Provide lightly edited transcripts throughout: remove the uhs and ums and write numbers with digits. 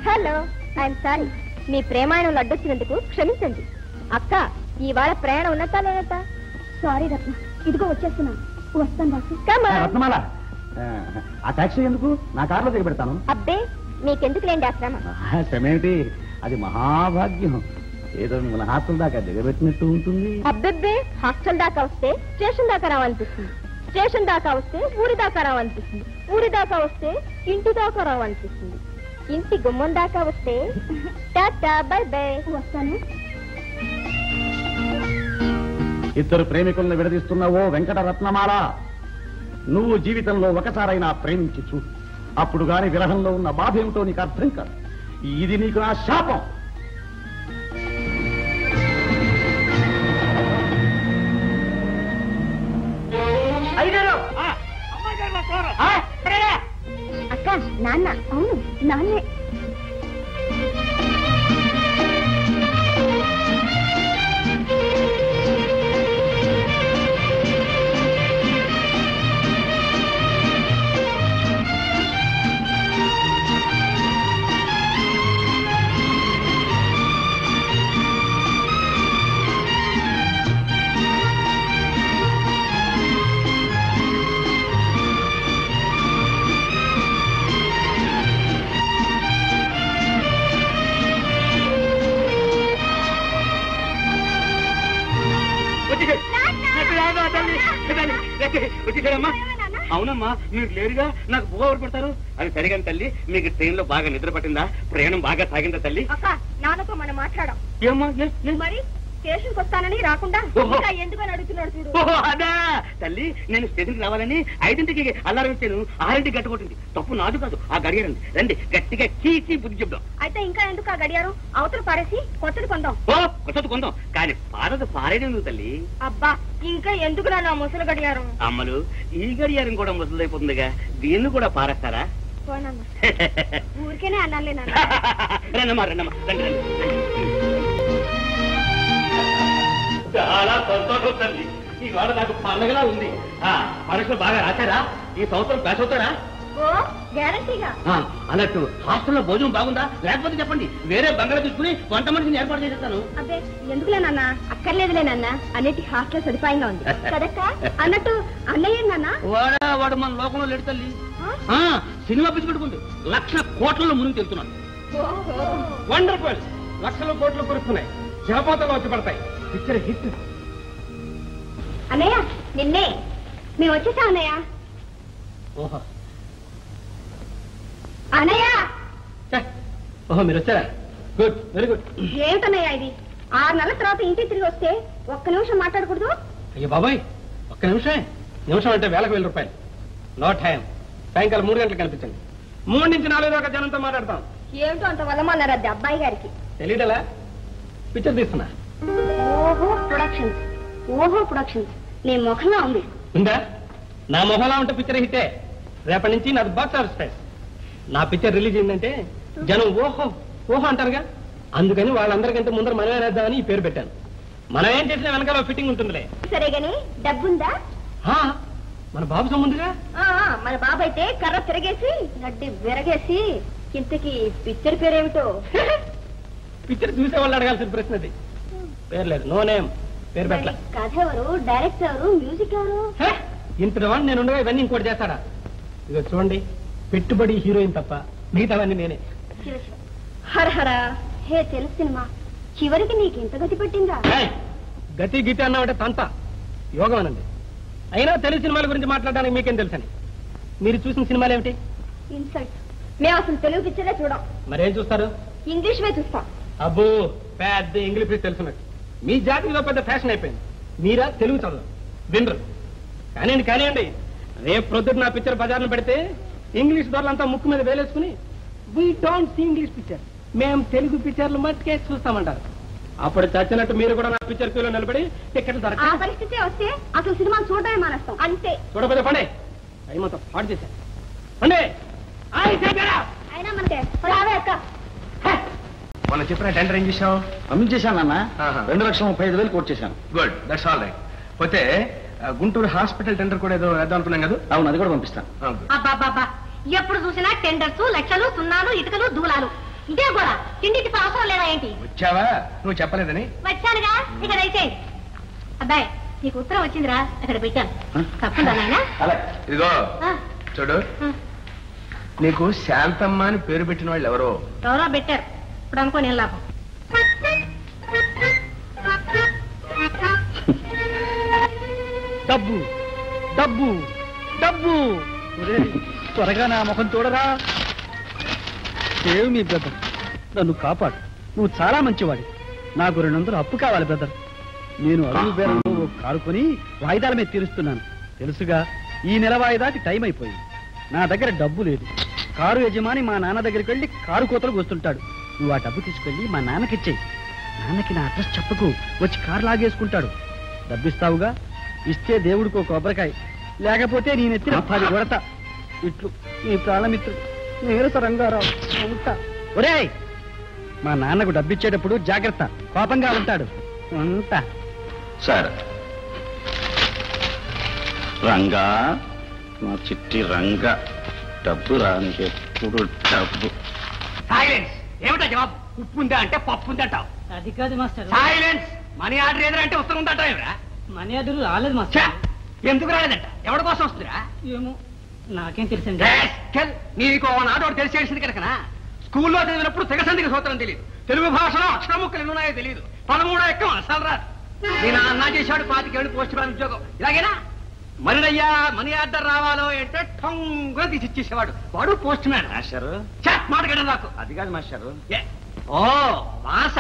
Hello, I'm sorry. మీ ప్రేమాయణం అడ్డొచ్చినందుకు క్షమించండి. అక్క, ఇవాళ ప్రయాణం ఉన్నతా లేనతా? సారీ రత్న, ఇదిగో వచ్చేస్తున్నాను. వస్తాను రాసు. రత్నమాల, ఆ టాక్సీ ఎందుకు? నా కారులో దిగి పెడతాను. అబ్బే, మీకెందుకు లేండి ఆ శ్రమ. శ్రమేమిటి? అది మహాభాగ్యం. ఏదో మన హాస్టల్ దాకా దిగబెట్టినట్టు ఉంటుంది. అబ్బెబ్బే, హాస్టల్ దాకా వస్తే స్టేషన్ దాకా రావనిపిస్తుంది. స్టేషన్ దాకా వస్తే ఊరి దాకా రావనిపిస్తుంది. ఊరి దాకా వస్తే ఇంటి దాకా రావనిపిస్తుంది. ఇంటి గుమ్మం దాకా వస్తే టాటా బై బై. వస్తాను. ఇద్దరు ప్రేమికులను విడదీస్తున్నావో వెంకట రత్నమాల, నువ్వు జీవితంలో ఒకసారైనా ప్రేమించి చూడు. అప్పుడు గాని విరహంలో ఉన్న బాధ ఏమిటో నీకు అర్థం కాదు. ఇది నీకు నా శాపం. అక్క, నాన్న. అవును, నాన్నే. అవునమ్మా, మీరు లేరుగా నాకు బువ్వ ఎవరు పెడతారు? అది సరిగాని తల్లి, మీకు ట్రైన్ లో బాగా నిద్ర పట్టిందా? ప్రయాణం బాగా సాగిందా తల్లి? అక్క, నాన్నతో మనం మాట్లాడాం. ఏమ్మా? మరి స్టేషన్ వస్తానని రాకుండా ఎందుకని అడుగుతున్నాడు చూడు. అదా తల్లి, నేను స్టేషన్ కి రావాలని 5ంటికి అల్లారం ఇచ్చాను. 6ంటికి గట్టకొట్టింది. తప్పు నాదు కాదు, ఆ గడియారం. రండి గట్టిగా చీచి బుద్ధి చెప్దాం. అయితే ఇంకా ఎందుకు ఆ గడియారం? అవతల పారేసి కొత్తది కొందాం. కొత్తది కొందాం, కానీ పారదు పారేది తల్లి. అబ్బా, ఇంకా ఎందుకు నా ముసలి గడియారం? అమ్మలు, ఈ గడియారం కూడా ముసలైపోతుందిగా, దీన్ని కూడా పారేస్తారా? ఊరికేనే అన్నాలే నాన్న. రండమ్మా రండమ్మా, రండి రండి. చాలా సంతోషం తల్లి, ఇవాళ నాకు పండగలా ఉంది. పరీక్షలు బాగా రాశారా? ఈ సంవత్సరం పాస్ అవుతారా? అన్నట్టు హాస్టల్లో భోజనం బాగుందా? లేకపోతే చెప్పండి, వేరే బంగాళా తీసుకుని వంట మనిషిని ఏర్పాటు చేసేస్తాను. అబ్బే, ఎందుకులే నాన్న, అక్కర్లేదులే నాన్న. అన్నిటి హాస్టల్ సదుపాయంగా ఉంది కదక్క. అన్నట్టు అన్నయ్య నాన్న వాడు మన లోకంలో లేడు తల్లి. సినిమా పిచ్చి పెట్టుకుంది, 1,00,000 కోట్లలో మునిగి తెలుస్తున్నాడు. వండర్ఫుల్, 1,00,000 కోట్లు కురుస్తున్నాయి, జలపాతాలు వచ్చి పడతాయి. Picture hit. అన్నయ్య, నిన్నే మేము వచ్చేసా అన్నయ్య. ఓహో అన్నయ్య, ఓహో మీరు వచ్చారా? Good, very good. ఏమిటన్నయ్య ఇది? 6 నెలల తర్వాత ఇంటికి తిరిగి వస్తే ఒక్క నిమిషం మాట్లాడకూడదు? అయ్యో బాబాయ్, ఒక్క నిమిషమే. నిమిషం అంటే వేలకు 1,000 రూపాయలు. No time. సాయంకాలం 3 గంటలకు కనిపించండి. 3 నుంచి 4 దాకా జనంతో మాట్లాడతాం. ఏమిటో అంత వల్లమన్నారు అది అబ్బాయి గారికి. తెలియదలా? పిక్చర్ తీస్తున్నా. ఓహో ప్రొడక్షన్స్, ఓహో ప్రొడక్షన్స్. నీ ముఖంలో ఉంది. ఉందా? నా మొహంలా ఉంటే పిక్చర్ హిట్టే. రేపటి నుంచి నాది బాక్స్ ఆఫీస్ ప్రైస్. నా పిక్చర్ రిలీజ్ అయిందంటే జనం ఓహో ఓహో అంటారుగా, అందుకని వాళ్ళందరికంటే ముందర మనమే వేద్దామని ఈ పేరు పెట్టాను. మనం ఏం చేసినా వెనకాల ఫిట్టింగ్ ఉంటుందిలే. సరే గాని డబ్బుందా? మన బాబు సొమ్ముందిగా. మన బాబు అయితే కర్ర తిరగేసి నడ్డి విరగేసి. ఇంతకి పిక్చర్ పేరేమిటో? పిక్చర్ చూసే వాళ్ళు అడగాల్సిన ప్రశ్న అది. పేరు లేదు, నో నేమ్. పేరు పెట్టలే. కథ ఎవరు? డైరెక్టర్ ఎవరు? మ్యూజిక్ ఎవరు? ఇంతటి వాడిని నేను ఉండగా ఇవన్నీ ఇంకోటి చేస్తాడా? ఇక చూడండి, పెట్టుబడి హీరోయిన్ తప్ప మిగతావన్నీ నేనే. హరహర హే తెలుసు సినిమా, చివరికి నీకు ఇంత గతి పెట్టిందా? గతి గీత అన్నామంటే తంత యోగం అనండి. అయినా తెలుగు సినిమాల గురించి మాట్లాడడానికి మీకేం తెలుసని? మీరు చూసిన సినిమాలు ఏమిటి? ఇన్సల్ట్. మేము అసలు తెలుగు పిక్చరే చూడం. మరేం చూస్తారు? ఇంగ్లీష్ వే చూస్తాం. అబ్బో, పెద్ద ఇంగ్లీష్ తెలుసున్నట్టు. మీ జాతిలో పెద్ద ఫ్యాషన్ అయిపోయింది. మీరా తెలుగు చదవరు, వినరు. కానివ్వండి, రేపు ప్రొద్దున నా పిక్చర్ బజార్ను పెడితే ఇంగ్లీష్ దొరలంతా ముక్కు మీద వేలేసుకుని we don't see English picture, మేము తెలుగు పిక్చర్లు మట్టుకే చూస్తామంటారు. అప్పుడు చచ్చినట్టు మీరు కూడా నా పిక్చర్ క్యూలో నిలబడి టికెట్లు దొరక. ఆ పరిస్థితి వస్తే అసలు సినిమా చూడడమే మానేస్తాం అంతే. చూడకపోతే పండే అవి మొత్తం పాడు చేశారు. పండే అయినా మనకే రావే అక్క. మొన్న చెప్పిన టెండర్ ఏం చేశావు? పంపించేశానన్నా. 2,35,000 కోట్ చేశాను. Good, that's all right. పోతే గుంటూరు హాస్పిటల్ టెండర్ కూడా ఏదో వేద్దాం అనుకున్నాం కదా? అవును, అది కూడా పంపిస్తాను. అబ్బా ఎప్పుడు చూసినా టెండర్స్, లక్షలు, సున్నాలు, ఇటుకలు, దూలాలు. ఇదే కూడా తిండి అవసరం లేదా ఏంటి? వచ్చావా? నువ్వు చెప్పలేదని. వచ్చానుగా, ఇక దయచేయండి. అబ్బాయి, నీకు ఉత్తరం వచ్చిందిరా, అక్కడ పెట్టాను. తప్పకుండా నాయనా. ఇదిగో చూడు, నీకు శాంతమ్మ అని పేరు పెట్టిన వాళ్ళు ఎవరో పెట్టారు. ఇప్పుడు అనుకో నేను లాభం. డబ్బు డబ్బు డబ్బు, త్వరగా నా ముఖం చూడరా. ఏమి బ్రదర్, నన్ను కాపాడు. నువ్వు చాలా మంచివాడి. నాకు 200 అప్పు కావాలి బ్రదర్. నేను అడుగు బేరంలో ఓ కారు కొని వాయిదాల మీద తీరుస్తున్నాను. తెలుసుగా, ఈ నెల వాయిదాకి టైం అయిపోయింది. నా దగ్గర డబ్బు లేదు. కారు యజమాని మా నాన్న దగ్గరికి వెళ్ళి కారు కోతలకు వస్తుంటాడు. నువ్వు ఆ డబ్బు తీసుకెళ్ళి మా నాన్నకిచ్చేయి. నాన్నకి నా అడ్రస్ చెప్పకు, వచ్చి కారు లాగేసుకుంటాడు. డబ్బిస్తావుగా? ఇస్తే దేవుడికో కొబ్బరికాయ, లేకపోతే నేనెత్తిన 10 కొడతా. ఇట్లు నీ ప్రాణమిత్రుడు నీరస రంగారావు. ఉంటా. ఒరేయ్, మా నాన్నకు డబ్బిచ్చేటప్పుడు జాగ్రత్త, కోపంగా ఉంటాడు. ఉంటా. సరే రంగా, మా చిట్టి రంగా, డబ్బు రానికి ఎప్పుడు డబ్బు. సైలెన్స్. ఏమిటా జవాబు? ఉప్పు ఉందా అంటే పప్పు ఉంది అంటావు. అది కాదు మాస్టర్. సైలెన్స్. మనీ ఆర్డర్ ఎదురంటే ఉత్తరం ఉందంటావు. ఏమిరా మనీ ఆర్డర్ రాలేదు మాస్టర్. ఎందుకు రాలేదంట? ఎవరి కోసం వస్తుందిరా? ఏమో, నాకేం తెలిసింది. నీకు నాటోడు తెలిసేసింది కనుకనా? స్కూల్లో చదివినప్పుడు తెగసందికి సూత్రం తెలియదు. తెలుగు భాషలో అక్షరముక్కలు ఎన్నున్నాయో తెలియదు. 13 ఎక్కం అసలు రాదు. నేను అన్నా చేశాడు 25 ఏళ్ళు పోస్ట్ మ్యాన్ ఉద్యోగం. ఇలాగేనా? మరినయ్యా మనీ ఆర్డర్ రావాలో అంటే టంగుగా తీసి ఇచ్చేసేవాడు. వాడు పోస్ట్ మ్యాన్. మాస్టారు మాటగడం నాకు అది కాదు మాస్టారు. ఓ మాస,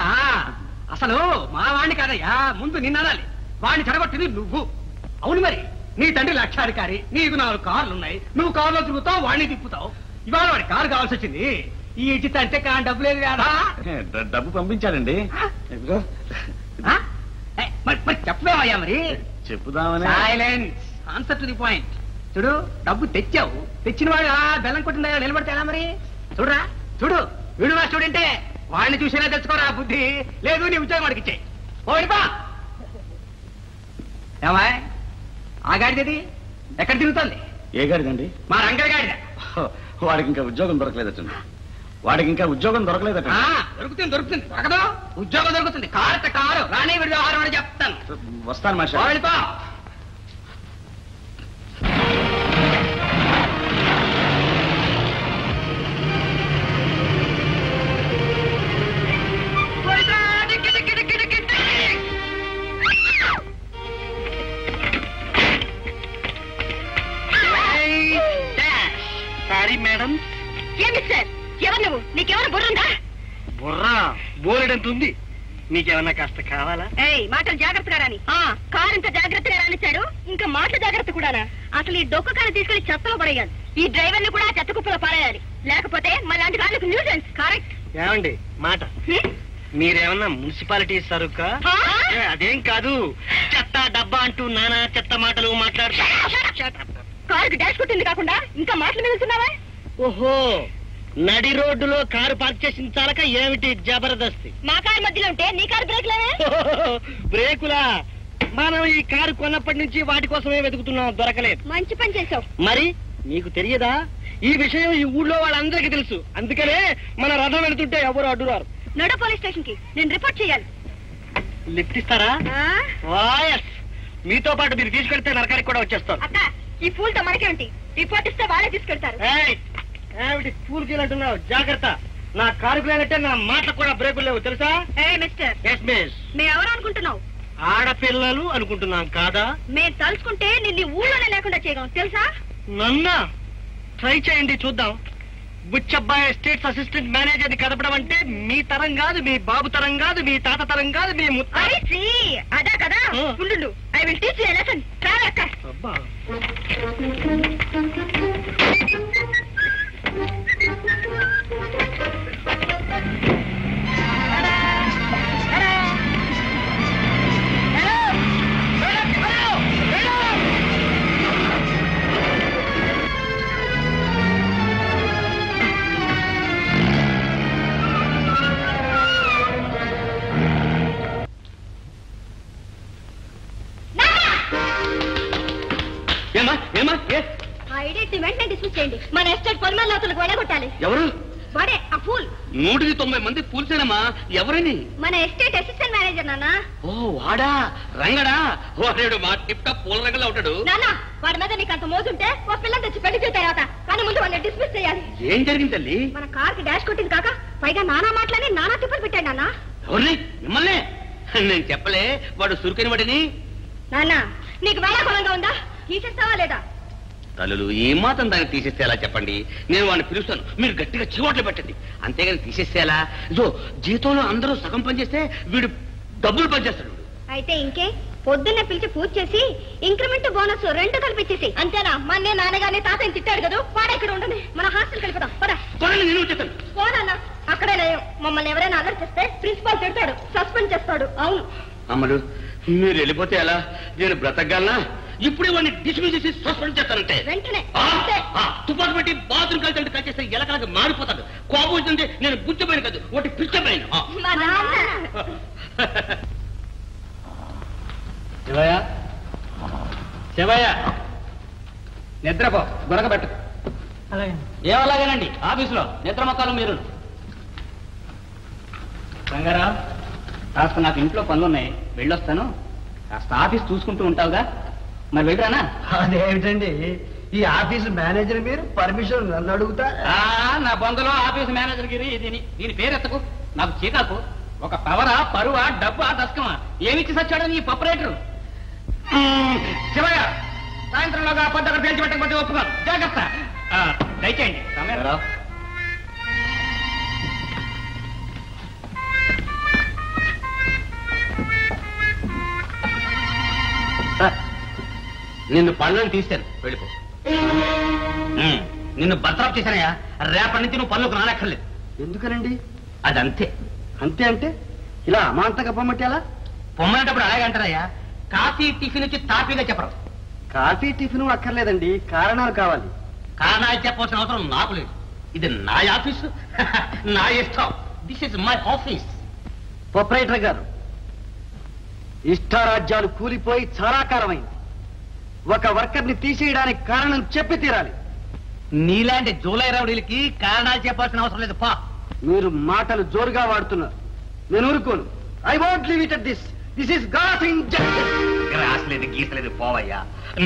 అసలు మా వాణ్ణి కాదయ్యా, ముందు నిన్నాలి. వాడిని చెడగొట్టింది నువ్వు. అవును మరి, నీ తండ్రి లక్షాధికారి, నీకు 4 కార్లు ఉన్నాయి. నువ్వు కారులో తిరుగుతావు, వాడిని తిప్పుతావు. ఇవాళ వాడి కారు కావాల్సి వచ్చింది. ఈ ఇచ్చిత అంటే డబ్బు లేదు కదా? డబ్బు పంపించాడండి. మరి చెప్పలేవయ్యా? మరి చెప్పుదామని. Silence. Answer to the point. చూడు, డబ్బు తెచ్చావు. తెచ్చిన వాడు బెల్లం కొట్టిందా నిలబడితే ఎలా మరి? చూడరా, చూడు, వీడు నా స్టూడెంటే. వాడిని చూసేలా తెచ్చుకోరా బుద్ధి. లేదు నీ ఉద్యోగం వాడికి ఇచ్చాయి. ఓడిపా. ఏమా ఆ గాడిది ఎక్కడ తిరుగుతుంది? ఏ గాడిదండి? మా రంగడి గాడిద. వాడికి ఇంకా ఉద్యోగం దొరకలేదటండి. దొరుకుతుంది దొరుకుతుంది. దొరకదు, ఉద్యోగం దొరుకుతుంది. కారు రాణి విడి వ్యవహారం అని చెప్తాను. వస్తాను మాస్టర్. వెళ్ళిపో. Sorry madam. ఏమి సార్, ఎవరు నువ్వు? నీకేమైనా బుర్రుందా? బుర్రా బోలెడంత ఉంది. నీకేమన్నా కాస్త కావాలా? మాటలు జాగ్రత్తగా రాని. కారు ఇంత జాగ్రత్తగా రానిచ్చాడు, ఇంకా మాటలు జాగ్రత్త కూడానా? అసలు ఈ డొక్కు కారు తీసుకెళ్లి చెత్తలో పడేయాలి. ఈ డ్రైవర్ ని కూడా చెత్త కుప్పలో పారేయాలి. లేకపోతే మళ్ళీ కార్లకు న్యూసెన్స్. కరెక్ట్. ఏమండి మాట, మీరేమన్నా మున్సిపాలిటీ సరుక? అదేం కాదు, చెత్త డబ్బా అంటూ నానా చెత్త మాటలు మాట్లాడుతూ కారుకి డాష్ కొట్టింది కాకుండా ఇంకా మాటలు మిగులుతున్నావా? ఓహో, నడి రోడ్డులో కారు పార్క్ చేసిన చాలక ఏమిటి జబర్దస్తి? మా కారు మధ్యలో ఉంటే నీ కారు బ్రేక్లేవే? బ్రేకులా? మనం ఈ కారు కొన్నప్పటి నుంచి వాటి కోసమే వెతుకుతున్నాం, దొరకలేదు. మంచి పని చేసావు. మరి నీకు తెలియదా? ఈ విషయం ఈ ఊళ్ళో వాళ్ళందరికీ తెలుసు. అందుకనే మన రథం వెళుతుంటే ఎవరు అడ్డురారు. నడు పోలీస్ స్టేషన్ కి, నేను రిపోర్ట్ చేయాలి. లిఫ్ట్ ఇస్తారా? మీతో పాటు మీరు తీసుకెళ్తే నరకానికి కూడా వచ్చేస్తారు. అక్క, ఈ పూలతో మనకేమిటి? రిపోర్ట్ ఇస్తే వాళ్ళే తీసుకెళ్తారు. ఏమిటి పూల్ కీలంటున్నావు? జాగ్రత్త, నా కారుకు లేనట్టే నా మాటలకు కూడా బ్రేకులు లేవు తెలుసా? మిస్టర్. ఎస్ మిస్. మేము ఎవరు అనుకుంటున్నావు? ఆడపిల్లలు అనుకుంటున్నాం కాదా? మేము తలుచుకుంటే నిన్ను ఊళ్ళోనే లేకుండా చేయగలం తెలుసా? నన్నా ట్రై చేయండి చూద్దాం. బుచ్చబ్బాయి స్టేట్స్ అసిస్టెంట్ మేనేజర్ ని కదపడం అంటే మీ తరం కాదు, మీ బాబు తరం కాదు, మీ తాత తరం కాదు, మీ ముత్త. అదా కదా. I will teach you a lesson. చాలా అక్క. అబ్బా, వెంటనే డిస్మిస్ చేయండి. మన ఎస్టేట్ పొలిమేరలోతులకు వెళ్ళగొట్టాలి. ఎవరు? వాడే ఆ ఫూల్. 190 మంది పూల్సేనమ్మా. ఎవరని? మన ఎస్టేట్ అసిస్టెంట్ మేనేజర్ నాన్న. ఓ వాడా, రంగడా. వాడు మా టిప్ టాప్ పూల రంగంలో ఉంటాడు. నాన్న, వాడి మీద నీకు అంత మోసుంటే ఓ పిల్లని తెచ్చి పెళ్లి చేస్తారట. కానీ ముందు వాళ్ళని డిస్మిస్ చేయాలి. ఏం జరిగింది తల్లి? మన కార్ కి డాష్ కొట్టింది కాక పైగా నానా మాటలని నానా తిప్పలు పెట్టాడు నాన్న. ఎవరిని? మిమ్మల్ని? నేను చెప్పలే వాడు సురుకని వాడిని. నాన్న, నీకు వేళాకులంగా ఉందా? తీసేస్తావా లేదా? తల్లులు ఈ మాత్రం దాన్ని తీసేస్తే ఎలా చెప్పండి? నేను వాడిని పిలుస్తాను, మీరు గట్టిగా చివాట్లు పెట్టండి. అంతేగాని తీసేస్తే ఎలా? ఇదో జీతంలో అందరూ సగం పనిచేస్తే వీడు డబ్బులు పనిచేస్తాడు. అయితే ఇంకే, పొద్దున్నే పిలిచి పూజ చేసి ఇంక్రిమెంట్ బోనస్ 2 కల్పించేసి. అంతేనా? మన నాన్నగారిని తాతని తిట్టాడు కదా, వాడు ఇక్కడ ఉండని మన హాస్టల్ కలిపదాం. నేను చెప్తాను. పోనన్నా, అక్కడే లేయం. మమ్మల్ని ఎవరైనా అల్లరి చేస్తే ప్రిన్సిపాల్ తిడతాడు, సస్పెండ్ చేస్తాడు. అవును అమ్మడు, మీరు వెళ్ళిపోతే ఎలా? నేను బ్రతకగలనా? ఇప్పుడే వాడిని డిస్మిస్ చేసి సస్పెండ్ చేస్తానంటే వెంటనే తుపాకు పెట్టి బాత్రూమ్ కలిసి కలిసేస్తే ఎలకలకి మారిపోతాడు. కోపం వచ్చింటే నేను బుచ్చపోయిన కాదు, ఒకటి పిచ్చపోయిన. శివయ్య, శివయ్య, నిద్రపో, దొరకబెట్టు. ఏమలాగేనండి ఆఫీసులో నిద్ర మొక్కలు మీరు. రంగారావు, కాస్త నాకు ఇంట్లో పనులున్నాయి, వెళ్ళొస్తాను. కాస్త ఆఫీస్ చూసుకుంటూ ఉంటావుగా, మరి వెళ్ళరానా? అదేమిటండి ఈ ఆఫీస్ మేనేజర్ మీరు పర్మిషన్ నన్ను అడుగుతా? నా బొందలో ఆఫీస్ మేనేజర్ గిరి దీని పేరెత్తకు, నాకు చీకాకు. ఒక పవరా, పరువా, డబ్బా, దస్కమా ఏమిచ్చి సచ్చాడని ఈ పపరేటరు. శివయ్య, సాయంత్రంలోగా పొద్దు అక్కడ పేల్చి పెట్టకపోతే ఒప్పుకోను. జాగ్రత్త. దయచేయండి. నిన్ను పనులను తీశాను, వెళ్ళిపో. నిన్ను బర్తరఫ్ చేశానయ్యా. రేపటి నుంచి నువ్వు పనులకు రానక్కర్లేదు. ఎందుకనండి? అదంతే. అంతే అంటే ఇలా అమాంతంగా పొమ్మంటే ఎలా? పొమ్మనేటప్పుడు అలాగే అంటారయ్యా. కాఫీ టిఫిన్ వచ్చి తాపీగా చెప్పరు. కాఫీ టిఫిన్ అక్కర్లేదండి, కారణాలు కావాలి. కారణాలు చెప్పవలసిన అవసరం నాకు లేదు. ఇది నా ఆఫీసు, నా ఇష్టం. This is my office. Proprietor గారు, ఇష్టారాజ్యాలు కూలిపోయి చాలా కాలమైంది. ఒక వర్కర్ని తీసేయడానికి కారణం చెప్పి తీరాలి. నీలాంటి జూలై రౌడీలకి కారణాలు చెప్పాల్సిన అవసరం లేదు. పా, మీరు మాటలు జోరుగా వాడుతున్నారు. నేను ఊరుకోను. I want leave it at this. This is God's injustice. గ్రాసలేదు, గీసలేదు, పోవయ్యా.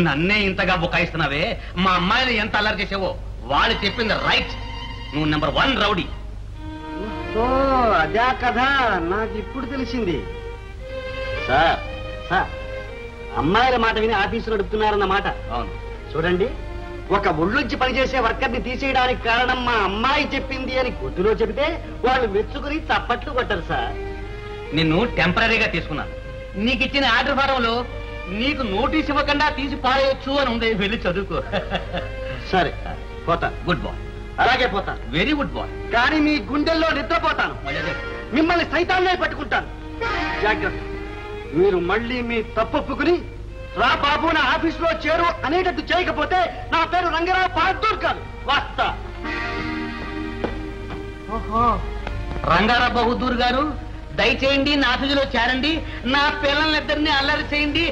నన్నే ఇంతగా బుకాయిస్తున్నావే. మా అమ్మాయిని ఎంత అల్లరి చేసావో వాళ్ళు చెప్పింది రైట్. నువ్వు నెంబర్ 1 రౌడీ. ఓ అదే కదా, నాకు ఇప్పుడు తెలిసింది. సార్ సార్, అమ్మాయిల మాట విని ఆఫీసు నడుపుతున్నారన్నమాట. అవును. చూడండి, ఒక ఒళ్ళొంచి పనిచేసే వర్కర్ని తీసేయడానికి కారణం మా అమ్మాయి చెప్పింది అని కొట్టులో చెబితే వాళ్ళు మెచ్చుకుని చప్పట్లు కొట్టారు సార్. నిన్ను టెంపరీగా తీసుకున్నాను. నీకు ఇచ్చిన ఆర్డర్ ఫారంలో నీకు నోటీస్ ఇవ్వకుండా తీసి పారేయొచ్చు అని ఉంది. వెళ్ళి చదువుకో. సరే, పోతా. Good bye. అలాగే పోతా. Very good bye. కానీ మీ గుండెల్లో నిద్రపోతాను. మిమ్మల్ని సైతాన్నే పట్టుకుంటాను. జాగ్రత్త. మీరు మళ్ళీ మీ తప్పొప్పుకుని రా బాబు నా ఆఫీసులో చేరు అనేటట్టు చేయకపోతే నా పేరు రంగరావు బహదూర్ కాదు. వాస్తా. ఓహో, రంగారావు బహదూర్ గారు, దయచేయండి నా ఆఫీసులో చేరండి. నా పిల్లలిద్దరిని అల్లరి చేయండి.